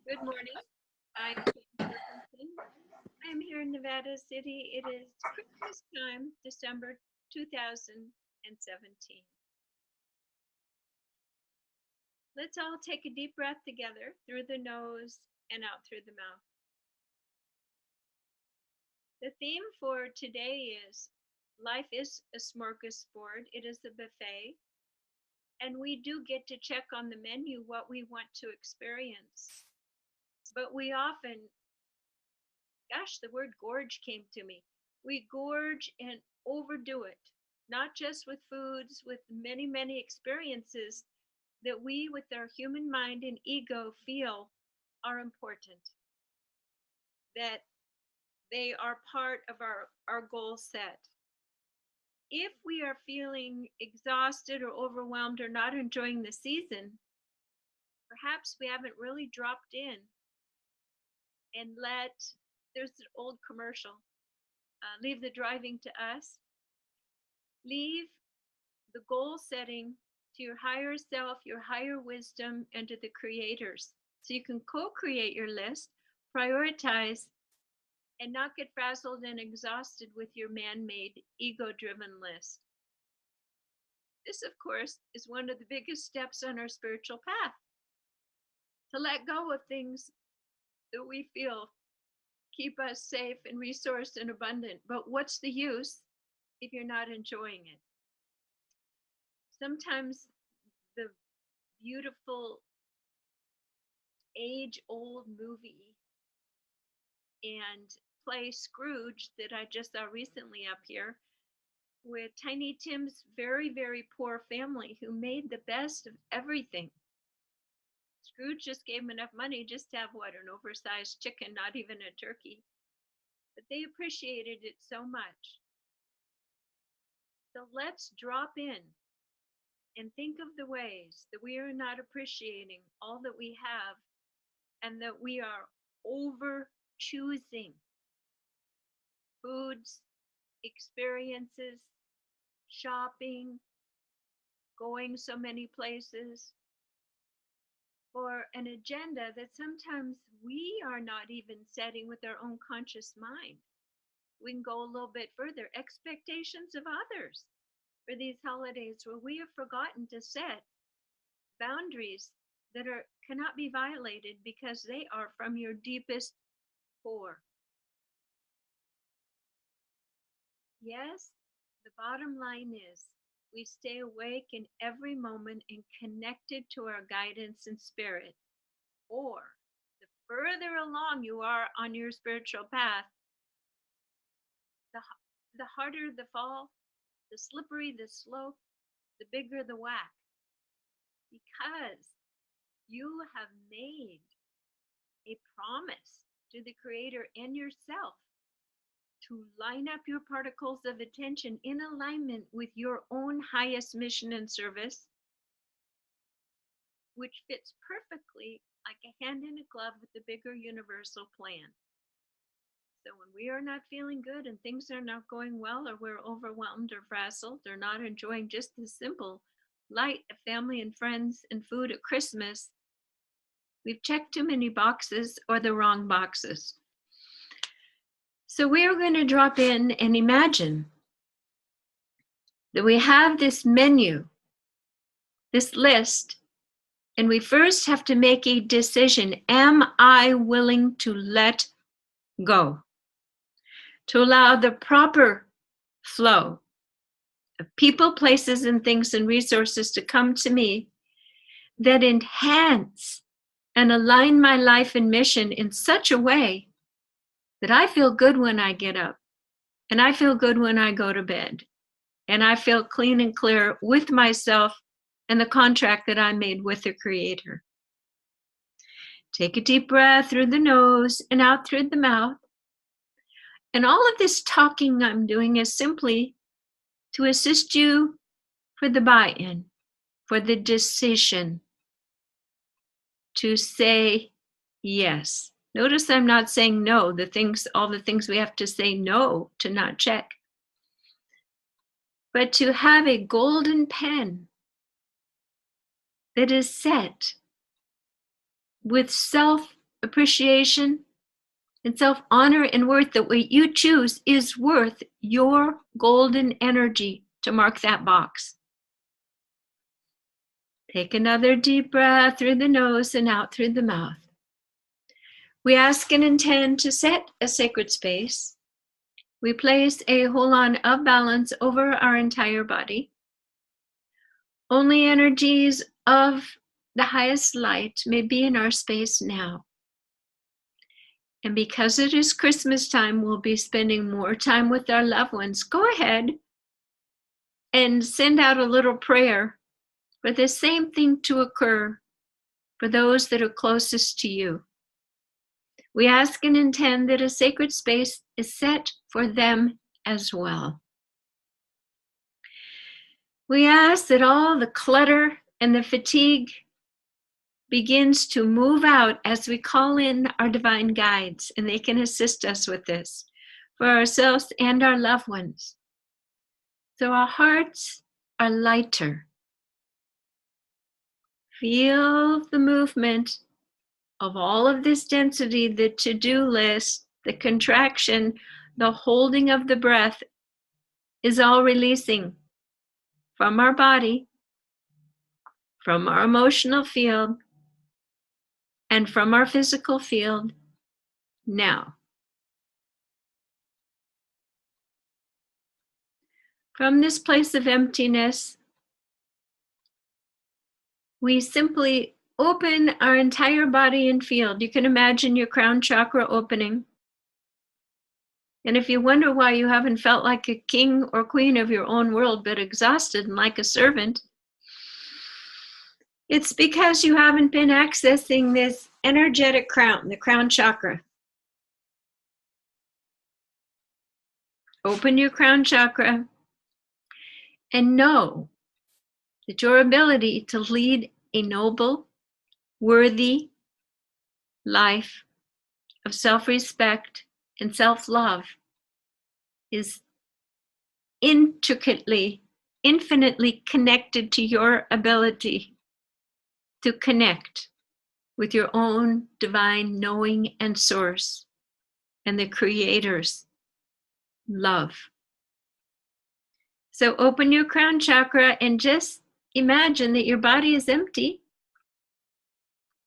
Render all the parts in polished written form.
Good morning. I'm Kate Wilkinson. I'm here in Nevada City. It is Christmas time, December 2017. Let's all take a deep breath together through the nose and out through the mouth. The theme for today is life is a smorgasbord. It is a buffet. And we do get to check on the menu what we want to experience. But we often, gosh, the word gorge came to me. We gorge and overdo it, not just with foods, with many, many experiences that we, with our human mind and ego, feel are important, that they are part of our goal set. If we are feeling exhausted or overwhelmed or not enjoying the season, perhaps we haven't really dropped in and there's an old commercial, leave the driving to us. Leave the goal setting to your higher self, your higher wisdom, and to the creators. So you can co-create your list, prioritize, and not get frazzled and exhausted with your man-made, ego-driven list. This, of course, is one of the biggest steps on our spiritual path. To let go of things that we feel keep us safe and resourced and abundant. But what's the use if you're not enjoying it? Sometimes the beautiful age-old movie and play Scrooge that I just saw recently up here with Tiny Tim's very, very poor family who made the best of everything. Scrooge just gave him enough money just to have an oversized chicken, not even a turkey. But they appreciated it so much. So let's drop in and think of the ways that we are not appreciating all that we have and that we are over choosing foods, experiences, shopping, going so many places, for an agenda that sometimes we are not even setting with our own conscious mind. We can go a little bit further. Expectations of others for these holidays where we have forgotten to set boundaries that cannot be violated because they are from your deepest core. Yes, the bottom line is we stay awake in every moment and connected to our guidance and spirit. Or the further along you are on your spiritual path, the harder the fall, the slippery the slope, the bigger the whack. Because you have made a promise to the Creator and yourself to line up your particles of attention in alignment with your own highest mission and service, which fits perfectly like a hand in a glove with the bigger universal plan. So when we are not feeling good and things are not going well, or we're overwhelmed or frazzled or not enjoying just the simple light of family and friends and food at Christmas, we've checked too many boxes or the wrong boxes. So we are going to drop in and imagine that we have this menu, this list, and we first have to make a decision. Am I willing to let go? To allow the proper flow of people, places, and things and resources to come to me that enhance and align my life and mission in such a way that I feel good when I get up, and I feel good when I go to bed, and I feel clean and clear with myself and the contract that I made with the Creator. Take a deep breath through the nose and out through the mouth. And all of this talking I'm doing is simply to assist you for the buy-in, for the decision to say yes. Notice I'm not saying no, all the things we have to say no to not check. But to have a golden pen that is set with self appreciation, and self-honor and worth that what you choose is worth your golden energy to mark that box. Take another deep breath through the nose and out through the mouth. We ask and intend to set a sacred space. We place a hold-on of balance over our entire body. Only energies of the highest light may be in our space now. And because it is Christmas time, we'll be spending more time with our loved ones. Go ahead and send out a little prayer for the same thing to occur for those that are closest to you. We ask and intend that a sacred space is set for them as well. We ask that all the clutter and the fatigue begins to move out as we call in our divine guides, and they can assist us with this for ourselves and our loved ones. So our hearts are lighter. Feel the movement of all of this density, the to-do list, the contraction, the holding of the breath is all releasing from our body, from our emotional field, and from our physical field now. From this place of emptiness, we simply open our entire body and field. You can imagine your crown chakra opening. And if you wonder why you haven't felt like a king or queen of your own world, but exhausted and like a servant, it's because you haven't been accessing this energetic crown, the crown chakra. Open your crown chakra and know that your ability to lead a noble, worthy life of self-respect and self-love is intricately, infinitely connected to your ability to connect with your own divine knowing and source and the Creator's love. So open your crown chakra and just imagine that your body is empty,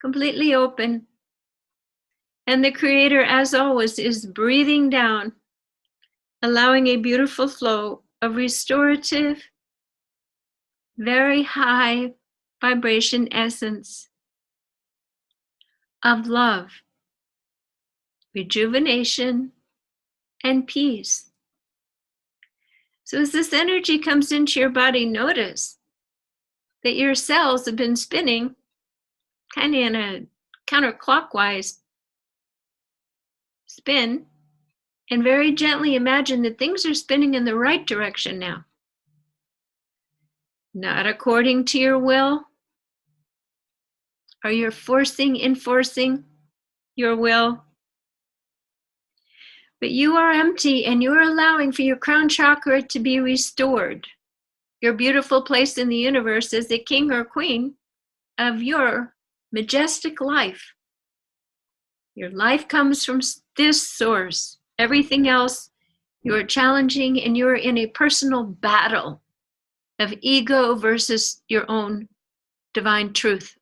completely open. And the Creator, as always, is breathing down, allowing a beautiful flow of restorative, very high vibration essence of love, rejuvenation, and peace. So as this energy comes into your body, notice that your cells have been spinning kind of in a counterclockwise spin, and very gently imagine that things are spinning in the right direction now. Not according to your will, or you're enforcing your will. But you are empty and you're allowing for your crown chakra to be restored. Your beautiful place in the universe as the king or queen of your majestic life. Your life comes from this source. Everything else you are challenging, and you're in a personal battle of ego versus your own divine truth.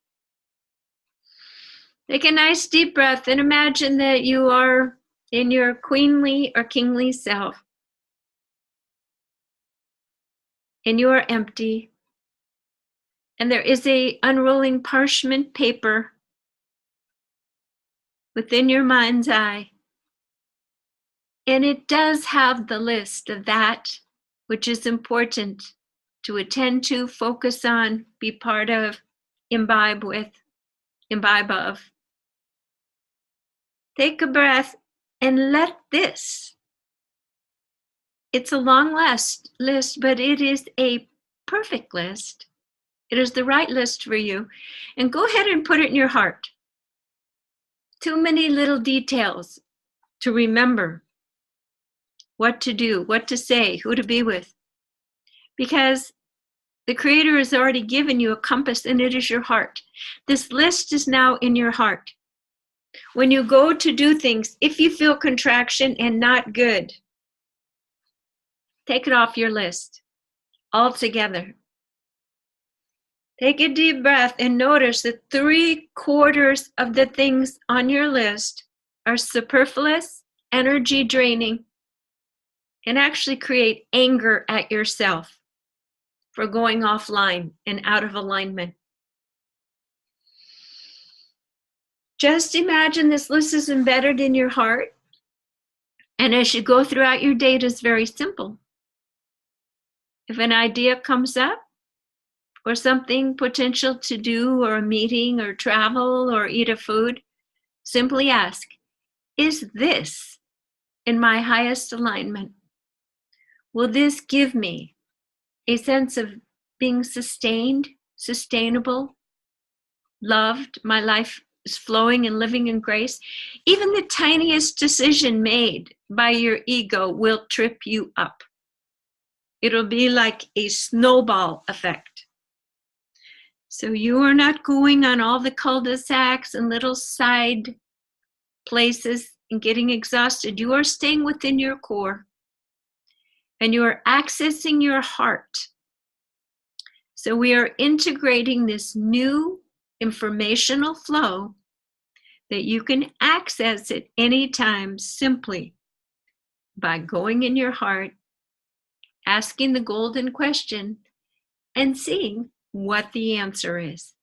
Take a nice deep breath and imagine that you are in your queenly or kingly self. And you are empty. And there is a unrolling parchment paper within your mind's eye. And it does have the list of that which is important to attend to, focus on, be part of, imbibe of. Take a breath and let this. It's a long list, but it is a perfect list. It is the right list for you. And go ahead and put it in your heart. Too many little details to remember what to do, what to say, who to be with. Because the Creator has already given you a compass, and it is your heart. This list is now in your heart. When you go to do things, if you feel contraction and not good, take it off your list altogether. Take a deep breath and notice that 3/4 of the things on your list are superfluous, energy draining, and actually create anger at yourself for going offline and out of alignment. Just imagine this list is embedded in your heart. And as you go throughout your day, it is very simple. If an idea comes up, or something potential to do, or a meeting, or travel, or eat a food, simply ask, is this in my highest alignment? Will this give me a sense of being sustained, sustainable, loved? My life is flowing and living in grace. Even the tiniest decision made by your ego will trip you up. It'll be like a snowball effect. So you are not going on all the cul-de-sacs and little side places and getting exhausted. You are staying within your core and you are accessing your heart. So we are integrating this new informational flow that you can access at any time simply by going in your heart, asking the golden question, and seeing what the answer is.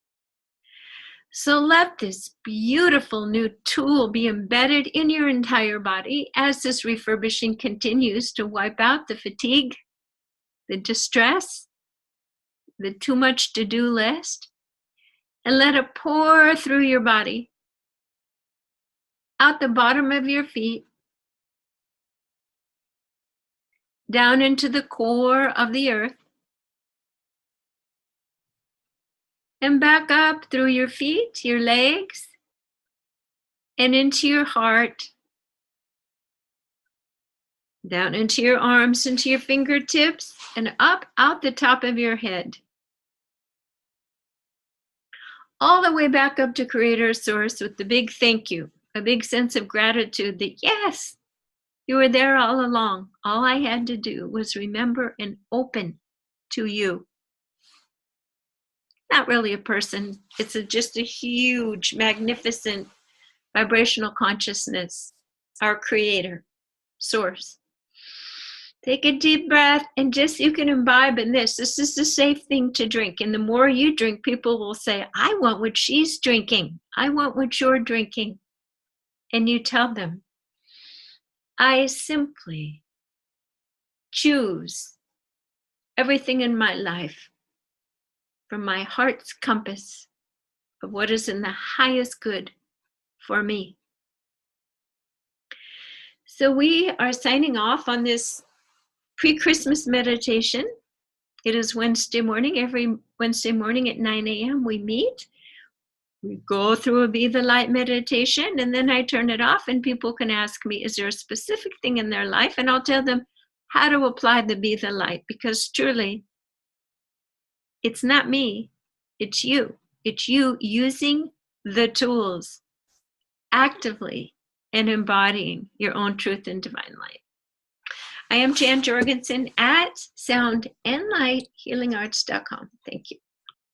So let this beautiful new tool be embedded in your entire body as this refurbishing continues to wipe out the fatigue, the distress, the too much to-do list, and let it pour through your body, out the bottom of your feet, down into the core of the earth, and back up through your feet, your legs, and into your heart, down into your arms, into your fingertips, and up out the top of your head. All the way back up to Creator Source with the big thank you, a big sense of gratitude that yes, you were there all along. All I had to do was remember and open to you. Not really a person. It's just a huge, magnificent vibrational consciousness, our Creator, Source. Take a deep breath and just you can imbibe in this. This is the safe thing to drink. And the more you drink, people will say, I want what she's drinking. I want what you're drinking. And you tell them, I simply choose everything in my life from my heart's compass of what is in the highest good for me. So we are signing off on this pre-Christmas meditation. It is Wednesday morning. Every Wednesday morning at 9 a.m. we meet. We go through a Be the Light meditation, and then I turn it off, and people can ask me, is there a specific thing in their life? And I'll tell them how to apply the Be the Light, because truly, it's not me, it's you. It's you using the tools actively and embodying your own truth and divine light. I am Jan Jorgensen at soundandlighthealingarts.com. Thank you.